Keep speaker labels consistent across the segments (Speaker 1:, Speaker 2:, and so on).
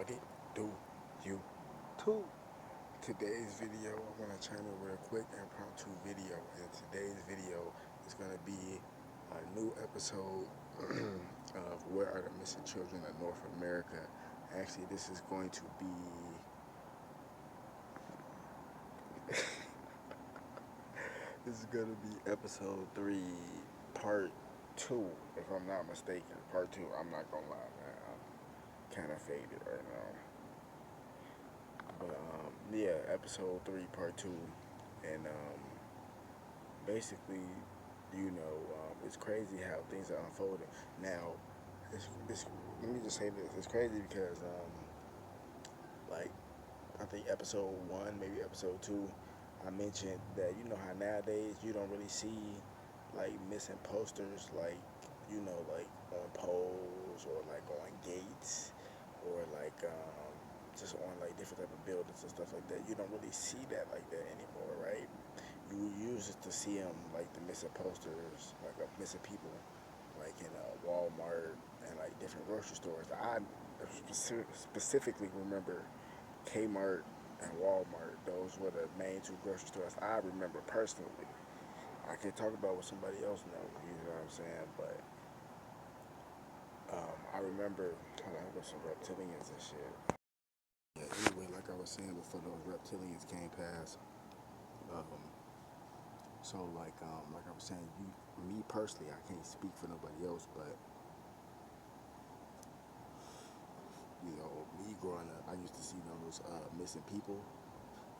Speaker 1: What it do, you too? Today's video, I'm gonna chime in with a quick impromptu video, and today's video is gonna be a new episode of Where Are the Missing Children of North America. Actually, this is going to be this is gonna be episode 3, part 2, if I'm not mistaken. Part 2. I'm not gonna lie, man. I'm kind of faded right now. But yeah, episode 3, part 2, and basically, it's crazy how things are unfolding. Now, let me just say this: it's crazy because like I think episode 1, maybe episode 2, I mentioned that how nowadays you don't really see like missing posters like on poles or like on gates or like just on like different type of buildings and stuff like that. You don't really see that like that anymore, right? You use it to see them like the missing posters, like missing people, like in Walmart and like different grocery stores. I specifically remember Kmart and Walmart. Those were the main two grocery stores I remember personally. I can talk about what somebody else knows, you know what I'm saying? But I remember, hold on, there some reptilians and shit. Yeah, anyway, like I was saying before those reptilians came past, um, so like I was saying, me personally, I can't speak for nobody else, but me growing up, I used to see those missing people.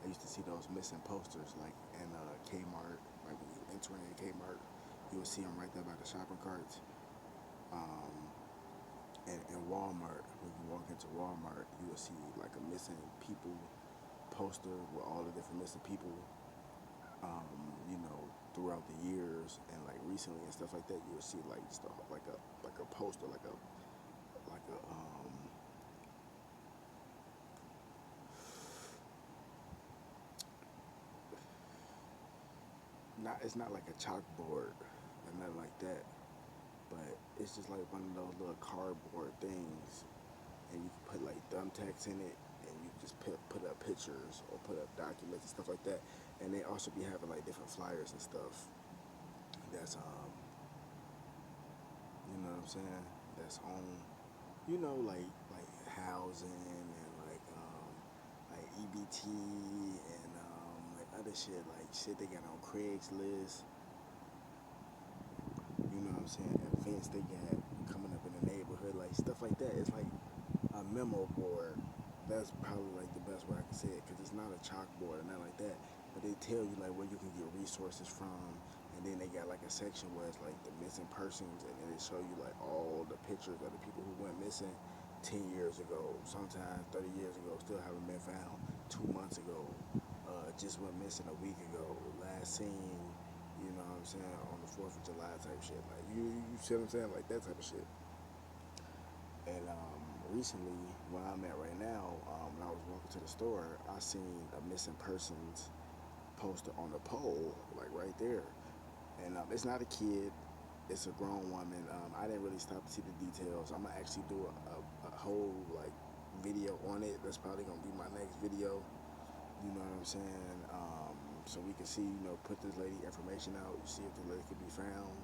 Speaker 1: I used to see those missing posters, like in Kmart, like when you enter in Kmart, you would see them right there by the shopping carts. Um, and Walmart, when you walk into Walmart, you will see like a missing people poster with all the different missing people, throughout the years and like recently and stuff like that. You will see like stuff like a poster, like a not it's not like a chalkboard or nothing like that, but it's just like one of those little cardboard things, and you can put like thumbtacks in it, and you just put up pictures or put up documents and stuff like that. And they also be having like different flyers and stuff. That's you know what I'm saying? That's on, like housing and like EBT and like other shit, like shit they got on Craigslist. You know what I'm saying? Events they got coming up in the neighborhood, like stuff like that. It's like a memo board. That's probably like the best way I can say it, because it's not a chalkboard or nothing like that. But they tell you like where you can get resources from, and then they got like a section where it's like the missing persons, and then they show you like all the pictures of the people who went missing 10 years ago, sometimes 30 years ago, still haven't been found. 2 months ago, just went missing a week ago, last seen, you know what I'm saying, on the 4th of July type shit. Like, you see what I'm saying? Like, that type of shit. And recently, where I'm at right now, when I was walking to the store, I seen a missing persons poster on the pole, like right there. And it's not a kid, it's a grown woman. I didn't really stop to see the details. I'm gonna actually do a whole like video on it. That's probably gonna be my next video. You know what I'm saying? So we can see, put this lady information out, see if the lady could be found,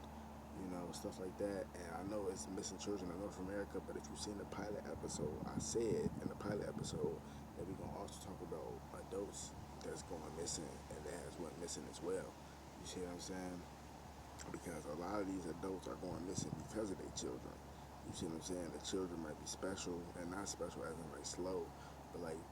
Speaker 1: stuff like that. And I know it's missing children in North America, but if you've seen the pilot episode, I said in the pilot episode that we're gonna also talk about adults that's going missing and that has went missing as well. You see what I'm saying? Because a lot of these adults are going missing because of their children. You see what I'm saying? The children might be special, and not special as in like slow, but like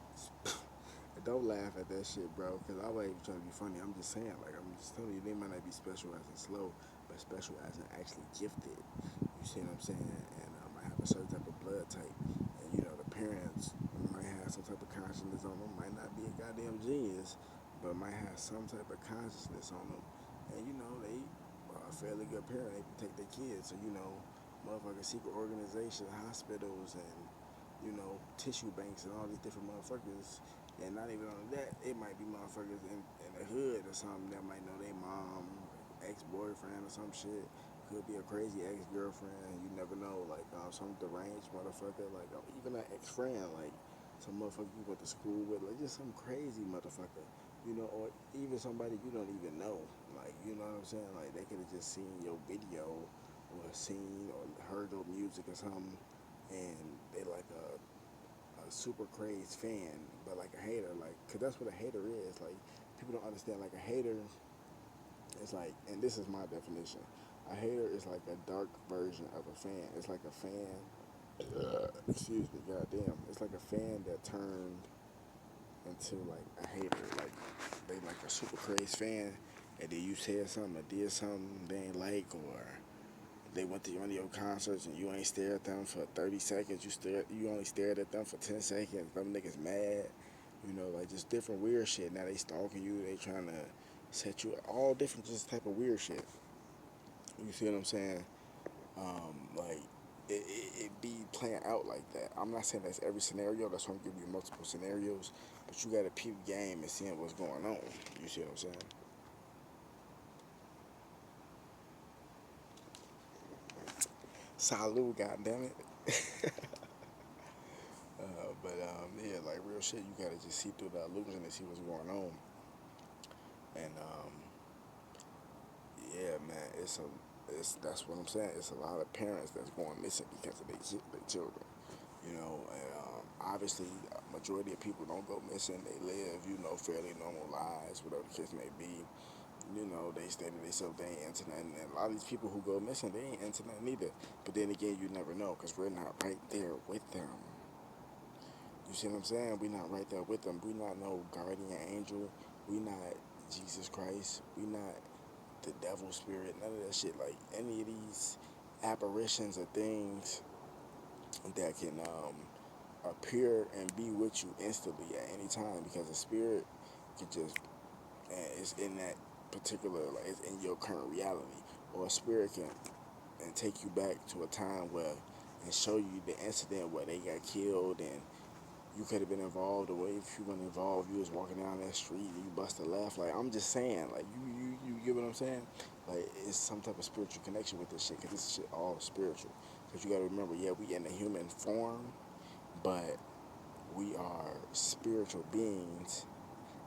Speaker 1: don't laugh at that shit, bro, because I wasn't even trying to be funny. I'm just saying, like, I'm just telling you, they might not be special as in slow, but special as in actually gifted. You see what I'm saying? And might have a certain type of blood type. And, the parents might have some type of consciousness on them. Might not be a goddamn genius, but might have some type of consciousness on them. And, they are a fairly good parent. They protect their kids. So, motherfucking secret organizations, hospitals, and, tissue banks and all these different motherfuckers. And not even only that, it might be motherfuckers in the hood or something that might know their mom, ex-boyfriend or some shit. Could be a crazy ex-girlfriend. You never know. Like some deranged motherfucker. Like even an ex-friend. Like some motherfucker you went to school with, like just some crazy motherfucker, you know, or even somebody you don't even know, like you know what I'm saying, like they could have just seen your video or seen or heard your music or something, and they like a super crazy fan, but like a hater, like, cause that's what a hater is. Like people don't understand. Like a hater is like, and this is my definition. A hater is like a dark version of a fan. It's like a fan. Excuse me, goddamn. It's like a fan that turned into like a hater. Like they like a super crazy fan, and then you said something or did something they ain't like, or they went to one of your concerts and you ain't stared at them for 30 seconds. You only stared at them for 10 seconds. Them niggas mad. You know, like just different weird shit. Now they stalking you. They trying to set you all different just type of weird shit. You see what I'm saying? Like it be playing out like that. I'm not saying that's every scenario. That's why I'm giving you multiple scenarios. But you gotta peep game and seeing what's going on. You see what I'm saying? Salud, goddammit. Yeah, like real shit, you gotta just see through the illusion and see what's going on. And yeah, man, it's that's what I'm saying. It's a lot of parents that's going missing because of their children. You know, and obviously, a majority of people don't go missing. They live, you know, fairly normal lives, whatever the case may be. You know, they stay to themselves, they ain't into nothing. And a lot of these people who go missing, they ain't into nothing either. But then again, you never know because we're not right there with them. You see what I'm saying? We not right there with them. We not no guardian angel. We not Jesus Christ. We not the devil spirit. None of that shit. Like any of these apparitions or things that can appear and be with you instantly at any time because the spirit can just it's in that particular like it's in your current reality, or a spirit can and take you back to a time where and show you the incident where they got killed and you could have been involved, or if you weren't involved, you was walking down that street and you bust a laugh. Like I'm just saying, like you get what I'm saying? Like it's some type of spiritual connection with this shit, cause this shit all spiritual. Cause you gotta remember, yeah, we in a human form, but we are spiritual beings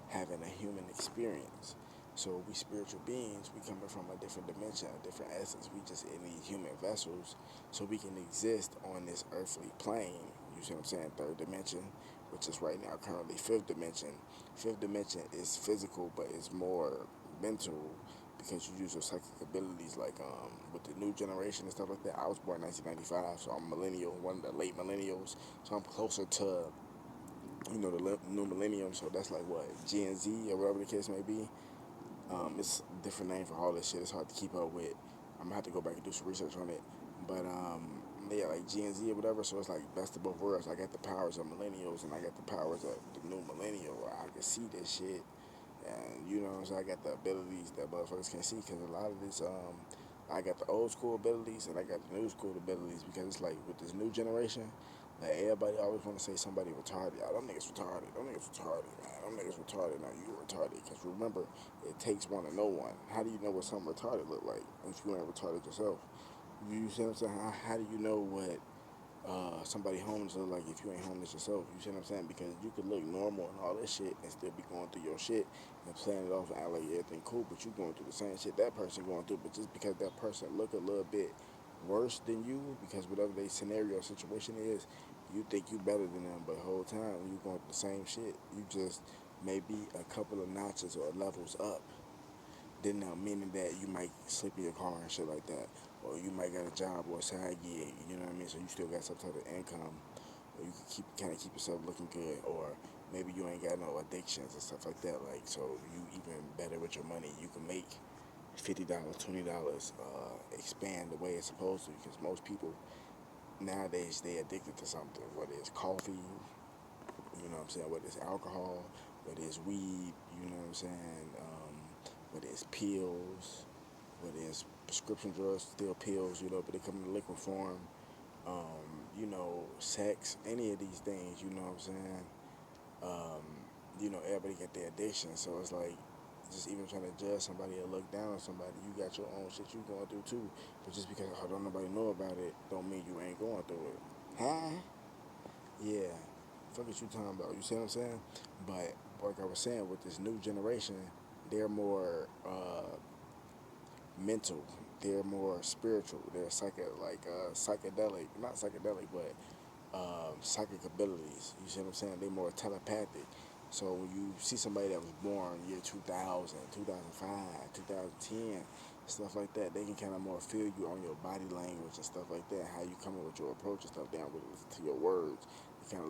Speaker 1: having a human experience. So we spiritual beings, we coming from a different dimension, a different essence. We just in these human vessels, so we can exist on this earthly plane. You see what I'm saying? Third dimension, which is right now currently fifth dimension. Fifth dimension is physical, but it's more mental because you use your psychic abilities. Like with the new generation and stuff like that. I was born in 1995, so I'm a millennial, one of the late millennials. So I'm closer to the new millennium, so that's like what, Gen Z or whatever the case may be. It's a different name for all this shit. It's hard to keep up with. I'm gonna have to go back and do some research on it. But yeah, like Gen Z or whatever. So it's like best of both worlds. I got the powers of millennials and I got the powers of the new millennial. Where I can see this shit, and so I got the abilities that motherfuckers can't see because a lot of this I got the old school abilities and I got the new school abilities because it's like with this new generation. Like everybody always want to say somebody retarded. Oh, them niggas retarded. Them niggas retarded, man. Them niggas retarded. Now you retarded. Because remember, it takes one to know one. How do you know what something retarded look like if you ain't retarded yourself? You see what I'm saying? How do you know what somebody homeless look like if you ain't homeless yourself? You see what I'm saying? Because you could look normal and all that shit and still be going through your shit and playing it off and act like everything cool, but you going through the same shit that person going through. But just because that person look a little bit worse than you, because whatever their scenario or situation is, you think you better than them, but the whole time you going through the same shit. You just maybe a couple of notches or levels up. Then now meaning that you might sleep in your car and shit like that, or you might got a job or a side gig. You know what I mean? So you still got some type of income, or you can keep yourself looking good, or maybe you ain't got no addictions and stuff like that. Like so, you even better with your money. You can make $50, $20, expand the way it's supposed to. Because most people nowadays they addicted to something, whether it's coffee, you know what I'm saying, whether it's alcohol, whether it's weed, you know what I'm saying, whether it's pills, whether it's prescription drugs, still pills, but they come in liquid form, sex, any of these things, you know what I'm saying, everybody got their addiction, so it's like, just even trying to judge somebody or look down on somebody, you got your own shit you going through too, but just because don't nobody know about it, don't mean you ain't going through it. Huh? Yeah. Fuck is you talking about? You see what I'm saying? But like I was saying, with this new generation, they're more mental. They're more spiritual. They're psychedelic, not psychedelic, but psychic abilities. You see what I'm saying? They're more telepathic. So when you see somebody that was born year 2000, 2005, 2010, stuff like that, they can kind of more feel you on your body language and stuff like that, how you come up with your approach and stuff. Down with listen to your words. You kind of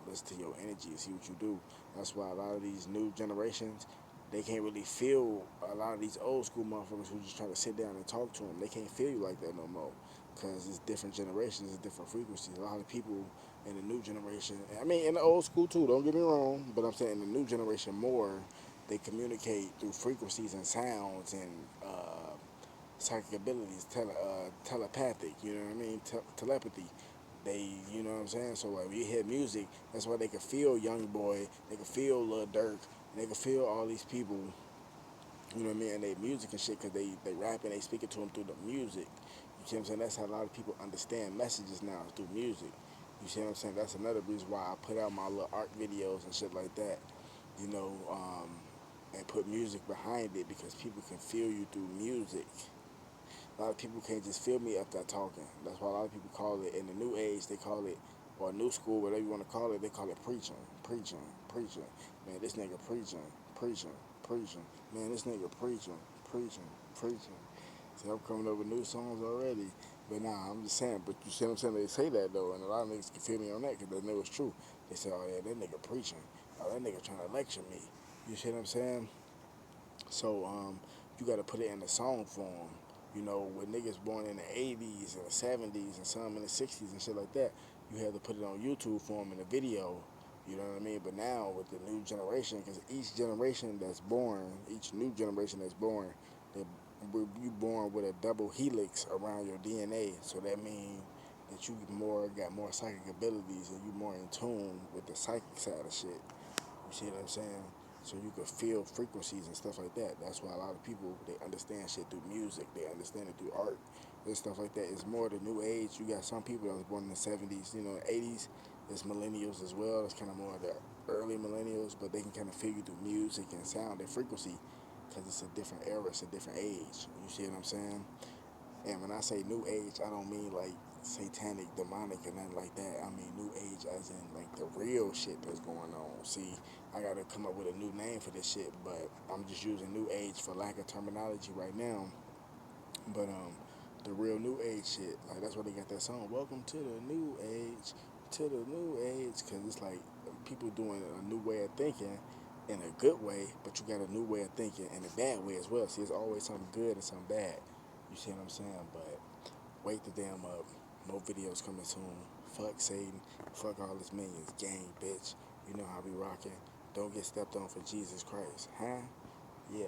Speaker 1: listen to your energy and see what you do. That's why a lot of these new generations, they can't really feel a lot of these old school motherfuckers who just try to sit down and talk to them. They can't feel you like that no more because it's different generations, it's different frequencies. A lot of people in the new generation, I mean, in the old school too, don't get me wrong, but I'm saying in the new generation more, they communicate through frequencies and sounds and psychic abilities, telepathic, you know what I mean, telepathy. They, you know what I'm saying? So like when you hear music, that's why they can feel Young Boy, they can feel Lil Durk, they can feel all these people, you know what I mean, and they music and shit, because they rap and they speak it to them through the music. You see what I'm saying? That's how a lot of people understand messages now, through music. You see what I'm saying? That's another reason why I put out my little art videos and shit like that, you know, and put music behind it, because people can feel you through music. A lot of people can't just feel me after talking. That's why a lot of people call it, in the new age, they call it, or new school, whatever you want to call it, they call it preaching, preaching, preaching. Man, this nigga preaching, preaching, preaching. Man, this nigga preaching, preaching, preaching. See, I'm coming up with new songs already. But nah, I'm just saying, but you see what I'm saying? They say that though, and a lot of niggas can feel me on that because they know it's true. They say, oh yeah, that nigga preaching. Oh, that nigga trying to lecture me. You see what I'm saying? So you got to put it in the song form. You know, with niggas born in the 80s and the 70s and some in the 60s and shit like that, you have to put it on YouTube form in a video. You know what I mean? But now with the new generation, because each generation that's born, each new generation that's born, you born with a double helix around your DNA. So that means that you got more psychic abilities and you more in tune with the psychic side of shit. You see what I'm saying? So you can feel frequencies and stuff like that. That's why a lot of people, they understand shit through music. They understand it through art and stuff like that. It's more the new age. You got some people that was born in the 70s, you know, 80s. It's millennials as well. It's kind of more the early millennials, but they can kind of feel you through music and sound and frequency because it's a different era. It's a different age. You see what I'm saying? And when I say new age, I don't mean like satanic, demonic, and nothing like that. I mean new age as in like the real shit that's going on. See, I gotta come up with a new name for this shit, but I'm just using new age for lack of terminology right now. But the real new age shit, like that's why they got that song, Welcome to the New Age, to the New Age, because it's like people doing a new way of thinking in a good way, but you got a new way of thinking in a bad way as well. See, it's always something good and something bad. You see what I'm saying? But wake the damn up. More videos coming soon. Fuck Satan. Fuck all his minions. Gang, bitch. You know how we rocking. Don't get stepped on for Jesus Christ. Huh? Yeah.